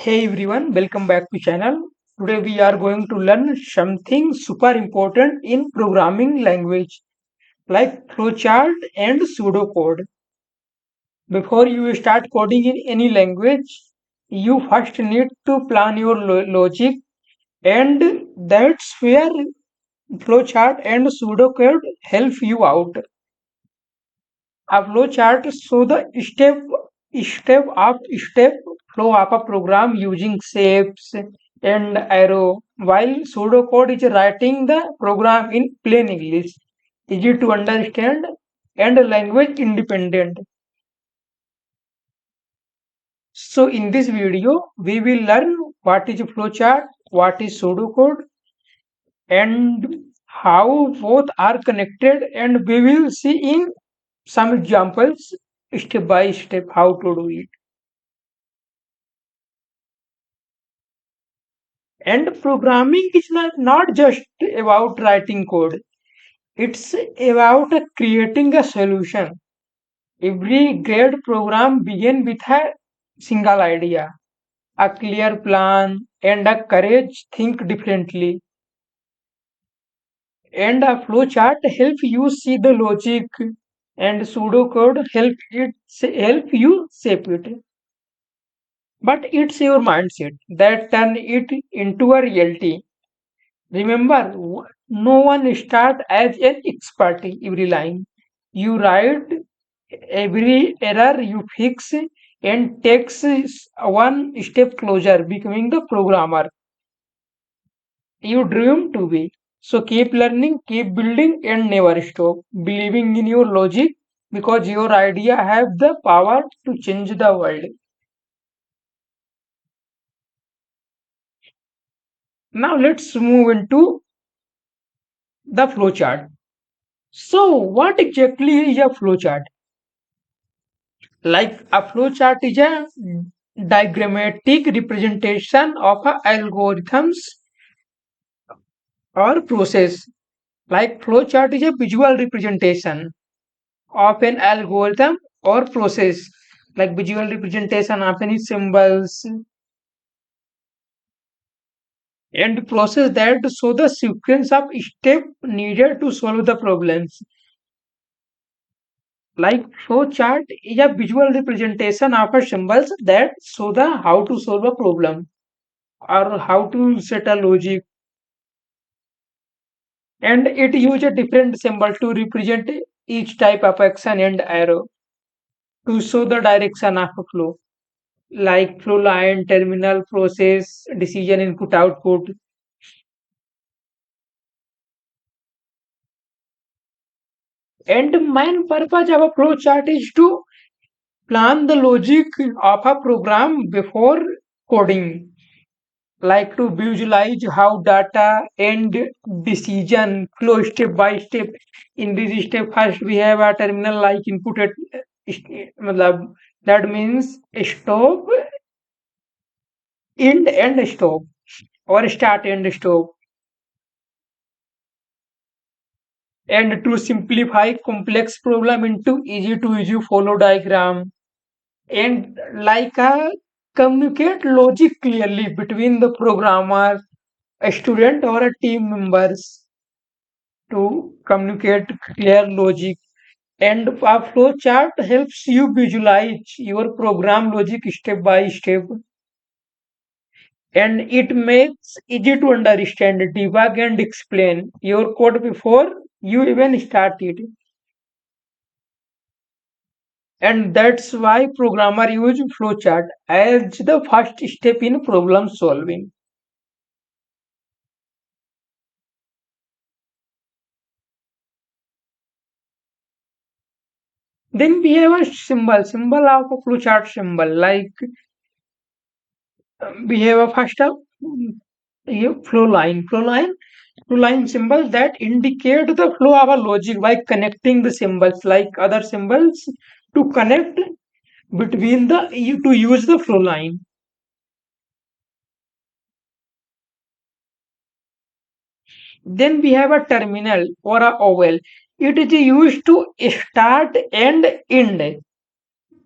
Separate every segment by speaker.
Speaker 1: Hey everyone, welcome back to channel. Today we are going to learn something super important in programming language like flowchart and pseudocode. Before you start coding in any language, you first need to plan your logic, and that's where flowchart and pseudocode help you out. A flowchart shows the step up step flow of a program using shapes and arrow, while pseudocode is writing the program in plain English, easy to understand and language independent. So in this video, we will learn what is flowchart, what is pseudocode, and how both are connected, and we will see in some examples step by step how to do it. And programming is not just about writing code, it's about creating a solution. Every great program begins with a single idea, a clear plan, and a courage think differently. And a flowchart help you see the logic, and pseudocode help you shape it. But it's your mindset that turn it into a reality. Remember, no one start as an expert every line. You write every error you fix and takes one step closer becoming the programmer you dream to be. So keep learning, keep building, and never stop believing in your logic because your idea have the power to change the world. Now let's move into the flowchart. So what exactly is a flowchart? Like a flowchart is a diagrammatic representation of a algorithms or process. Like flowchart is a visual representation of an algorithm or process. Like visual representation of any symbols and process that show the sequence of steps needed to solve the problems. Like flowchart is a visual representation of a symbols that show the how to solve a problem or how to set a logic, and it uses a different symbol to represent each type of action and arrow to show the direction of a flow, like flow line, terminal, process, decision, input, output. And main purpose of a flow chart is to plan the logic of a program before coding, like to visualize how data and decision flow step by step. In this step, first we have a terminal like input at matlab, that means stop, end and stop, or start and stop. And to simplify complex problem into easy to easy follow diagram, and like a communicate logic clearly between the programmer, a student, or a team members to communicate clear logic. And a flow chart helps you visualize your program logic step by step, and it makes easy to understand, debug, and explain your code before you even start it. And that's why programmer use flowchart as the first step in problem solving. Then we have a symbol of a flowchart symbol. Like we have a first up flow line symbol that indicate the flow of a logic by connecting the symbols like other symbols to connect between the to use the flow line. Then we have a terminal or a oval. It is used to start and end.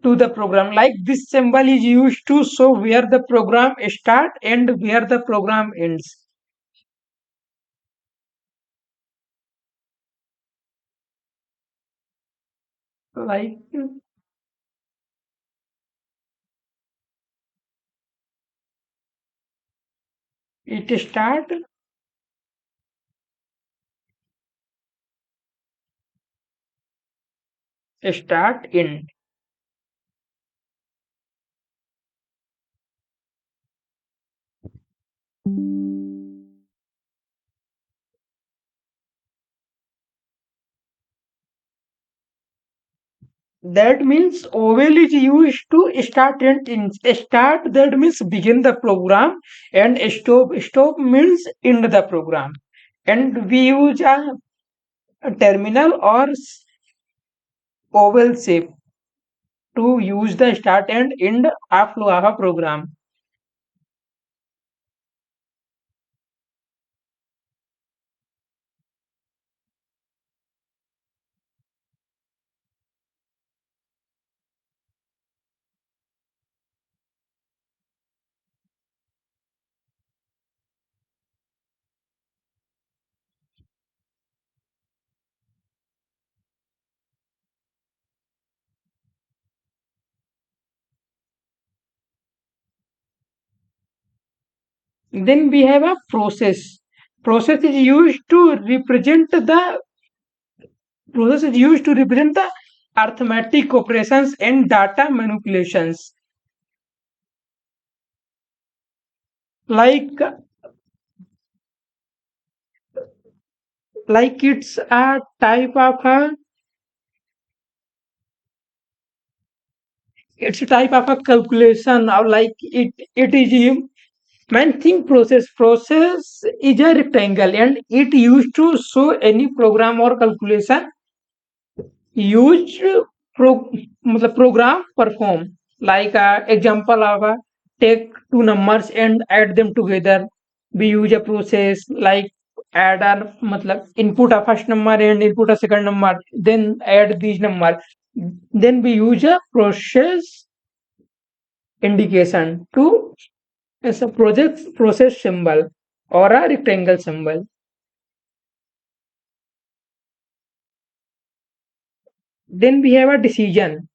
Speaker 1: to the program. Like this symbol is used to show where the program start and where the program ends. Like it start end. That means oval is used to start and end. Start, that means begin the program, and stop means end the program. And we use a terminal or oval shape to use the start and end of a program. Then we have a process. Process is used to represent the process is used to represent the arithmetic operations and data manipulations. Like it's a type of a calculation, or like it is a main thing. Process is a rectangle and it used to show any program or calculation used pro मतलब program perform. Like example of take two numbers and add them together. We use a process like add a मतलब input a first number and input a second number, then add these number. Then we use a process indication to as a project process symbol or a rectangle symbol. Then we have a decision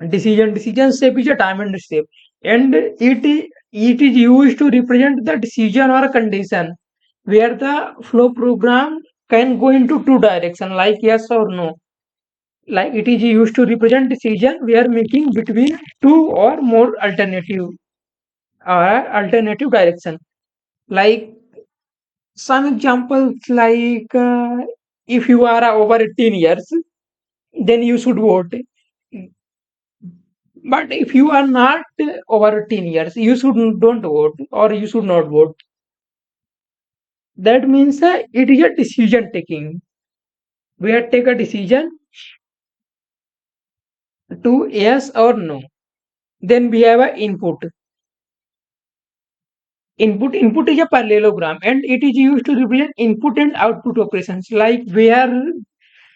Speaker 1: step is a diamond step, and it is used to represent the decision or a condition where the flow program can go into two direction, like yes or no. Like it is used to represent decision we are making between two or more alternative direction. Like some examples, like if you are over 18 years, then you should vote. But if you are not over 10 years, you should don't vote or you should not vote. That means it is a decision taking. We have take a decision to yes or no. Then we have a input. Input is a parallelogram and it is used to represent input and output operations. Like where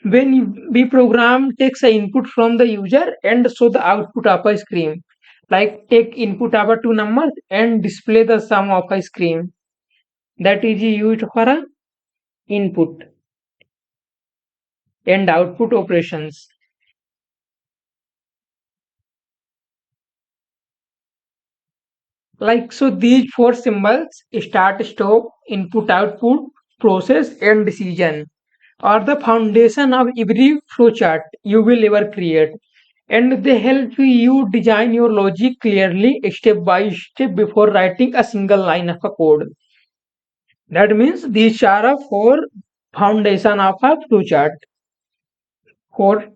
Speaker 1: when we program takes a input from the user and show the output of a screen. Like take input of a two numbers and display the sum of a screen. That is used for a input and output operations. Like so, these four symbols start, stop, input, output, process, and decision are the foundation of every flowchart you will ever create. And they help you design your logic clearly, step by step, before writing a single line of a code. That means these are a four foundation of a flowchart, four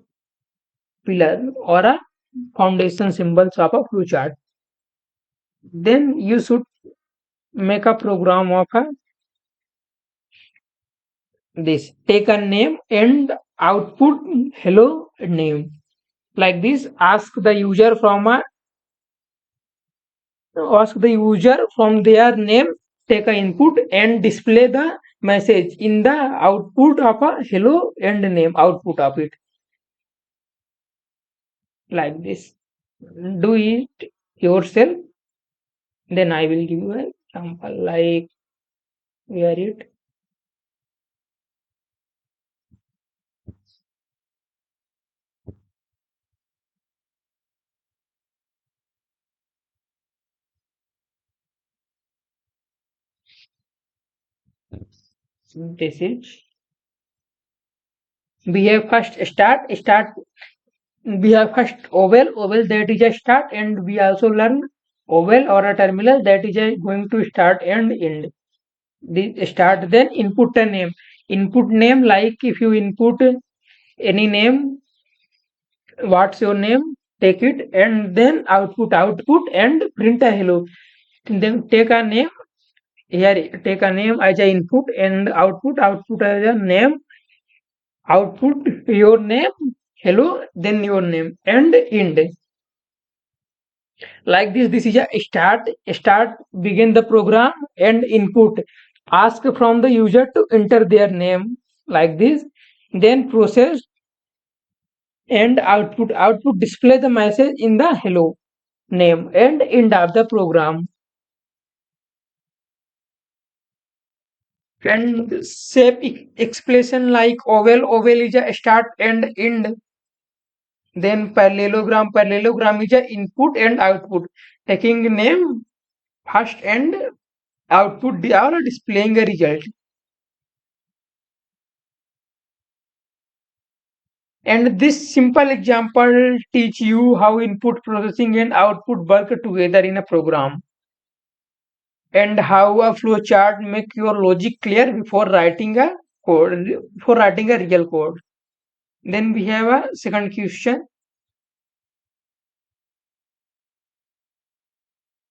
Speaker 1: pillar or a foundation symbols of a flowchart. Then you should make a program of a this. Take a name and output hello name. Like this, ask the user from their name, take a input and display the message in the output of a hello and name output of it. Like this. Do it yourself. Then I will give you an example like where it this is. We have first start. We have first oval that is a start, and we also learn oval or a terminal that is a going to start and end. The start, then input a name. Input name, like if you input any name, what's your name, take it, and then output and print a hello. Then take a name here, take a name as a input and output as a name, output your name, hello, then your name, and end. Like this is a start, begin the program, and input, ask from the user to enter their name, like this. Then process and output display the message in the hello name, and end of the program. And shape expression like oval is a start and end. Then parallelogram is a input and output, taking name first and output they are displaying a result. And this simple example teach you how input processing and output work together in a program, and how a flowchart make your logic clear before writing a real code. Then we have a second question.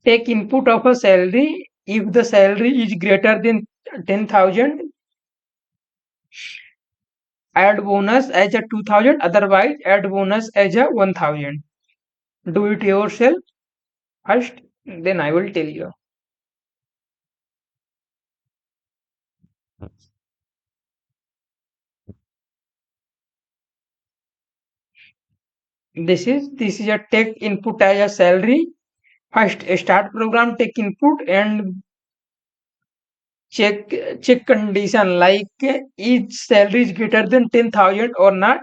Speaker 1: Take input of a salary. If the salary is greater than 10,000, add bonus as a 2,000. Otherwise, add bonus as a 1,000. Do it yourself first, then I will tell you. This is a take input as a salary. First, start program, take input and check check condition like each salary is greater than 10,000 or not.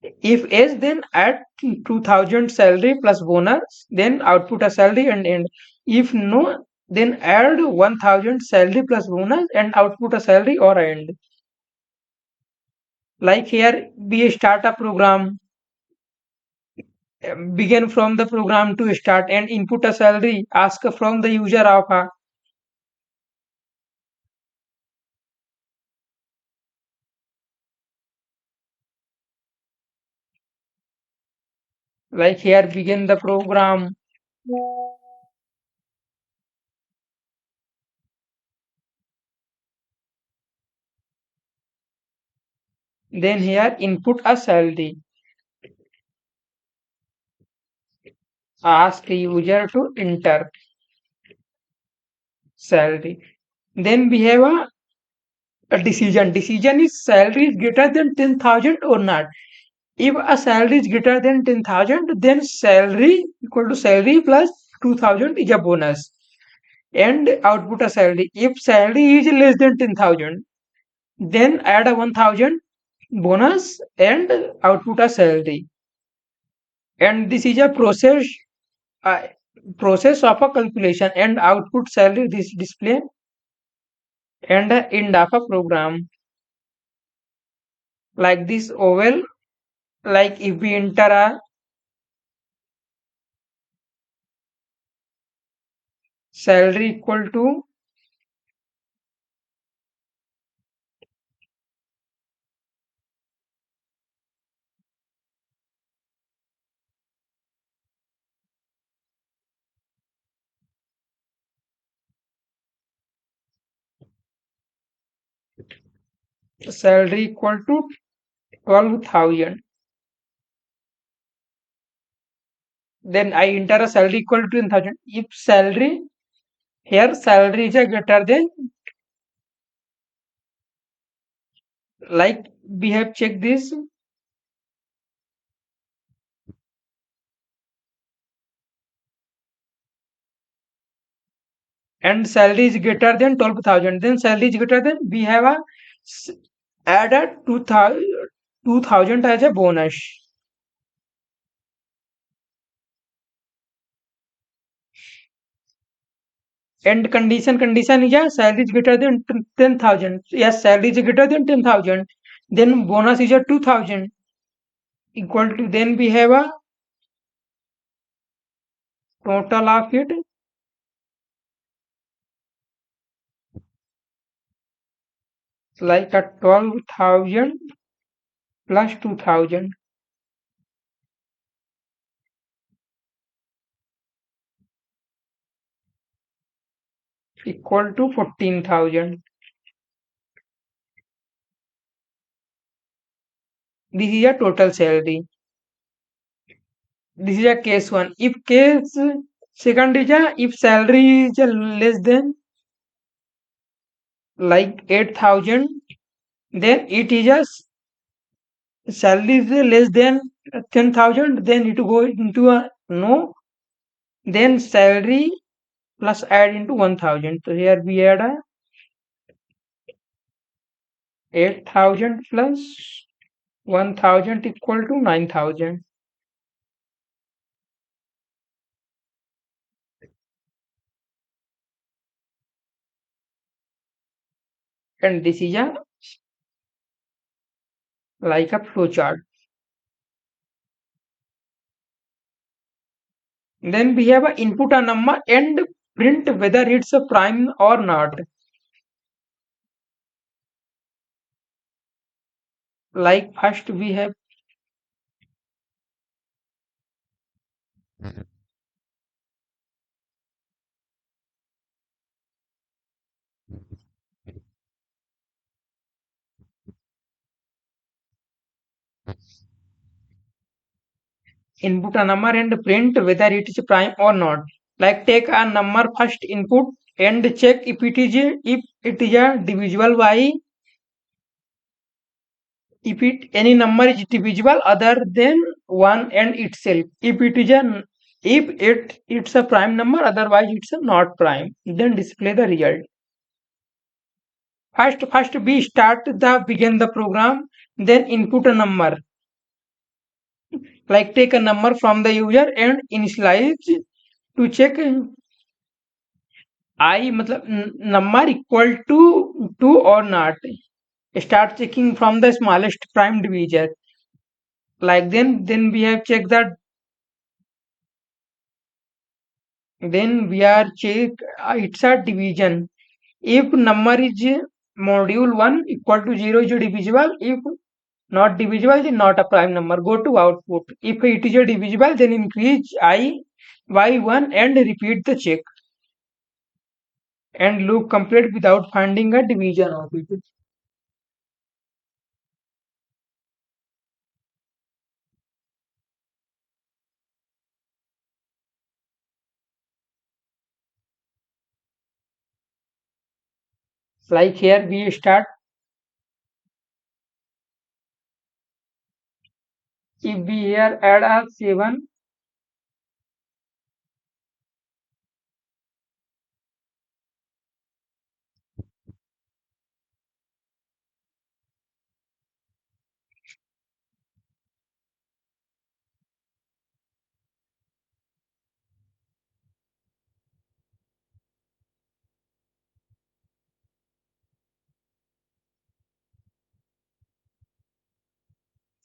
Speaker 1: If yes, then add 2,000 salary plus bonus, then output a salary and end. If no, then add 1,000 salary plus bonus and output a salary or end. Like here, we start a program, begin from the program to start and input a salary, ask from the user of a, like here, begin the program. Then here, input a salary, ask user to enter salary. Then we have a decision. Decision is salary is greater than 10,000 or not. If a salary is greater than 10,000, then salary equal to salary plus 2,000 is a bonus and output a salary. If salary is less than 10,000, then add a 1,000 bonus and output a salary. And this is a uh, process of a calculation and output salary this display and end of a program, like this oval. Like if we enter a salary equal to salary equal to 12,000, then I enter a salary equal to 10,000. If salary here salary is a greater than, like we have checked this, and salary is greater than 12,000, then salary is greater than, we have a add a 2,000 as a bonus. And condition is a salary is greater than 10,000. Yes, salary is greater than 10,000. Then bonus is a 2,000 equal to, then we have a total of it like a 12,000 plus 2,000 equal to 14,000. This is a total salary. This is a case one. If case second is a, if salary is a less than like 8,000, then it is a salary is less than 10,000, then it go into a no, then salary plus add into 1,000. So here we add a 8,000 plus 1,000 equal to 9,000. And this is a like a flow chart. Then we have a input a number and print whether it's a prime or not. Like first we have input a number and print whether it is prime or not. Like take a number first input and check if it is a divisible by, if it any number is divisible other than one and itself. If it is a, if it's a prime number, otherwise it's a not prime. Then display the result. First we start the begin the program, then input a number. Like take a number from the user and initialize to check I matlab number equal to 2 or not. Start checking from the smallest prime divisor. Like then we have checked that, then we are check it's a division. If number is module 1 equal to 0 is divisible. If not divisible is not a prime number. Go to output. If it is a divisible, then increase I by 1 and repeat the check. And loop complete without finding a division of it. Like here we start, if we here add a 7,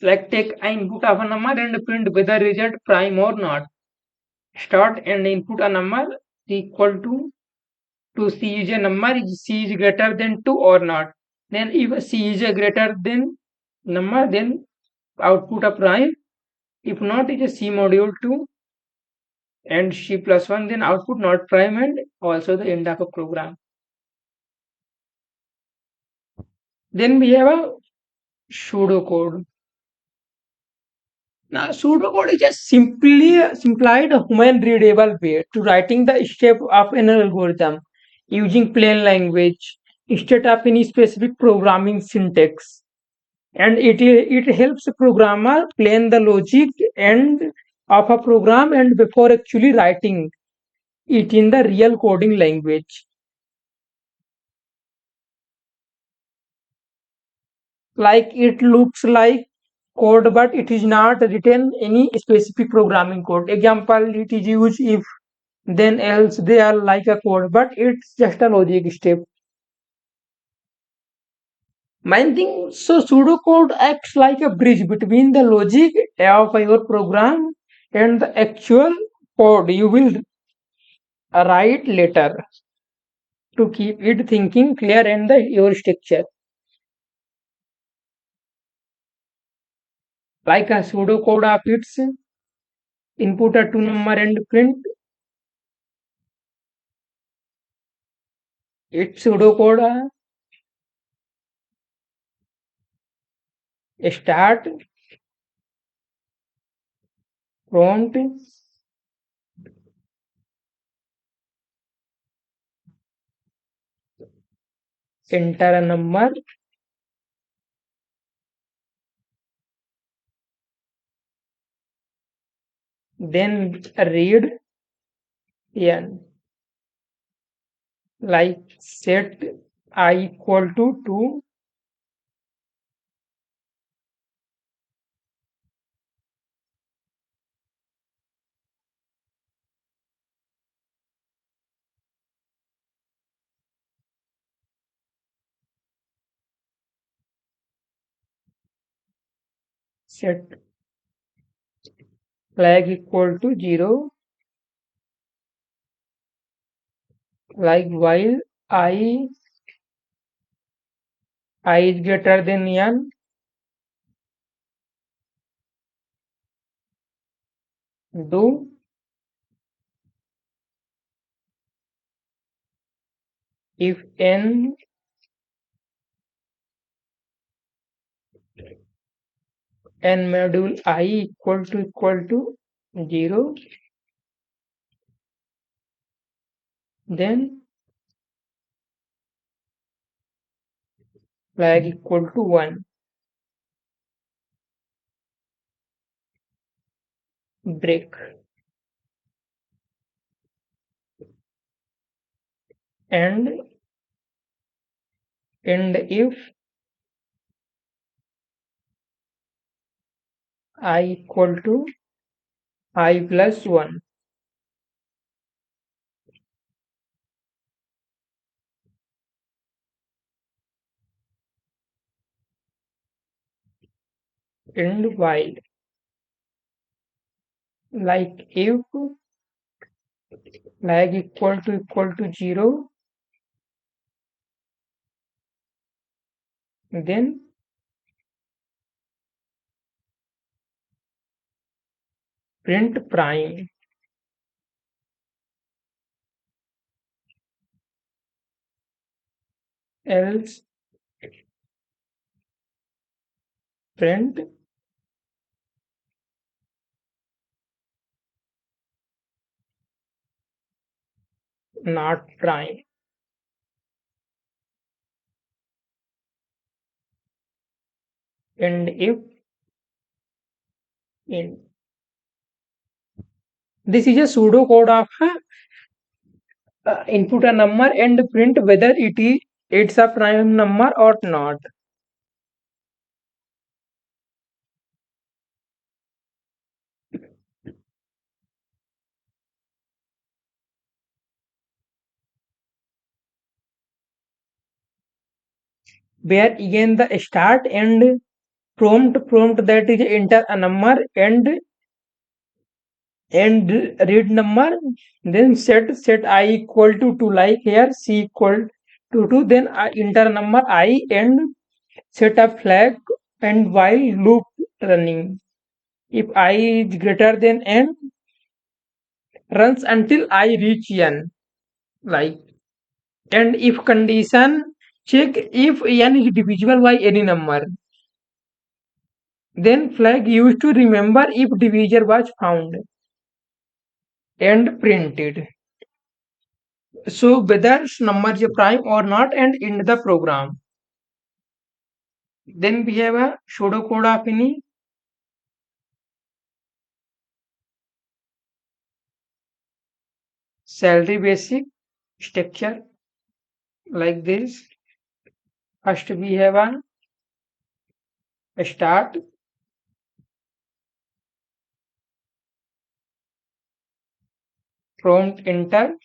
Speaker 1: like take a input of a number and print whether result prime or not. Start and input a number equal to C is a number, is C is greater than 2 or not. Then if C is a greater than number, then output a prime. If not, it is C module 2 and C plus 1, then output not prime and also the end of a program. Then we have a pseudocode. Now, pseudocode is a simplified human readable way to writing the step of an algorithm using plain language instead of any specific programming syntax. And it helps a programmer plan the logic and of a program and before actually writing it in the real coding language. like it looks like code but it is not written any specific programming code. Example, it is used if then else they are like a code but it's just a logic step. Main thing, so pseudocode acts like a bridge between the logic of your program and the actual code you will write later to keep it thinking clear and your structure. Like a pseudocode of its input a two number and print its pseudocode start prompt enter a number, then read n, like set I equal to 2, set flag equal to 0, like while I is greater than n, do if n module I equal to 0, then flag equal to 1, break, and if I equal to I plus 1, and while, like if flag equal to 0, then print prime, else print not prime, and if in. This is a pseudo code of input a number and print whether it's a prime number or not. Where again the start and prompt that is enter a number and read number, then set I equal to 2, like here c equal to 2, then I enter number I and set a flag and while loop running. If I is greater than n, runs until I reach n, like, and if condition check if n is divisible by any number, then flag used to remember if divisor was found and printed. So whether number is a prime or not and in the program. Then we have a pseudocode of any salary basic structure like this. First we have a Start, prompt enter,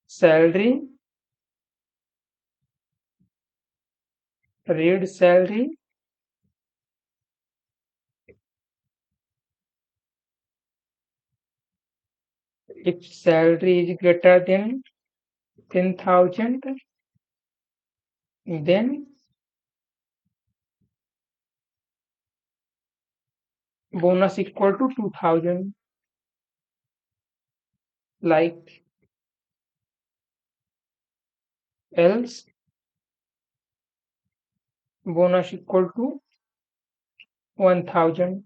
Speaker 1: salary, read salary, if salary is greater than 10,000, then bonus equal to 2,000, like else bonus equal to 1,000,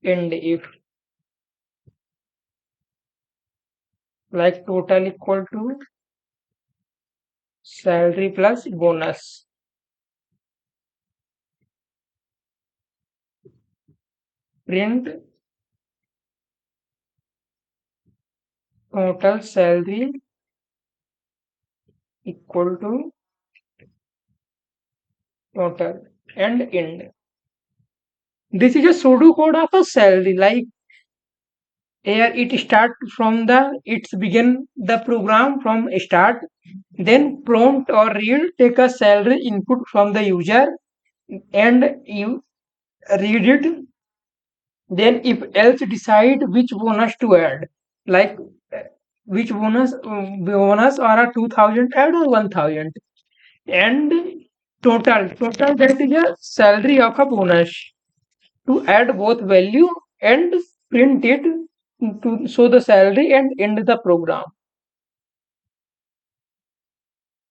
Speaker 1: and if like total equal to salary plus bonus, print total salary equal to total and end. This is a pseudocode of a salary. Like here, it start from the it's begin the program from start. Then prompt or read take a salary input from the user and you read it. Then if else decide which bonus to add, like which bonus or a 2,000 add or 1,000, and total that is a salary of a bonus to add both value and print it to show the salary and end the program.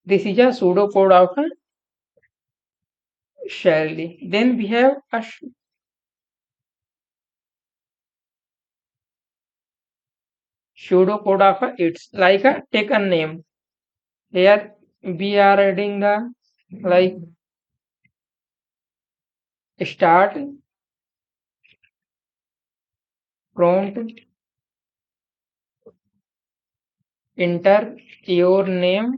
Speaker 1: This is a pseudocode of a salary. Then we have a pseudocode of a it's like a take a name. Here we are adding the like start, prompt, enter your name,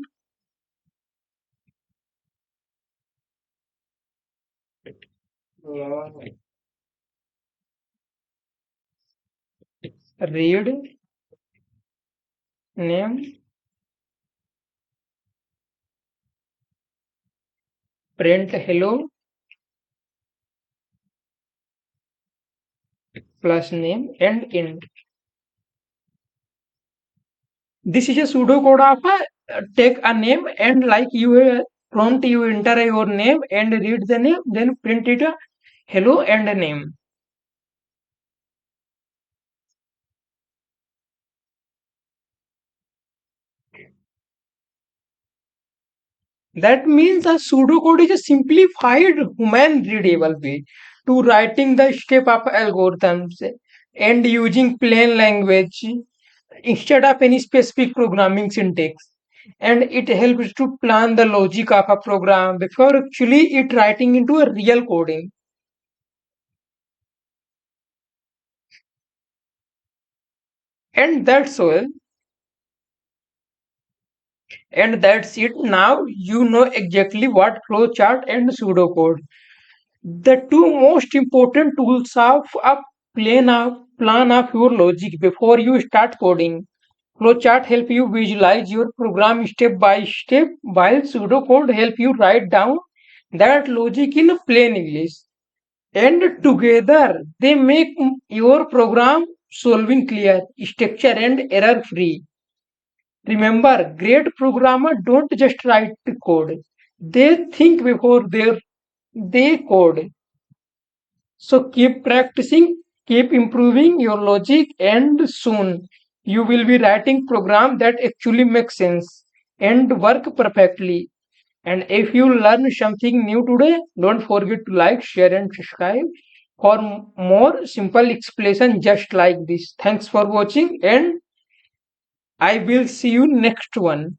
Speaker 1: read name, print hello plus name and end. This is a pseudocode of a take a name and like you prompt you enter your name and read the name, then print it a hello and a name. That means a pseudocode is a simplified human readable way to writing the step of algorithms and using plain language instead of any specific programming syntax. And it helps to plan the logic of a program before actually it writing into a real coding. And that's all. And that's it. Now you know exactly what flowchart and pseudocode, the two most important tools of a plan of your logic before you start coding. Flowchart help you visualize your program step by step, while pseudocode help you write down that logic in plain English. And together they make your program solving clear, structure and error free. Remember, great programmers don't just write code; they think before they code. So keep practicing, keep improving your logic, and soon you will be writing program that actually makes sense and work perfectly. And if you learn something new today, don't forget to like, share, and subscribe for more simple explanation just like this. Thanks for watching, and I will see you next one.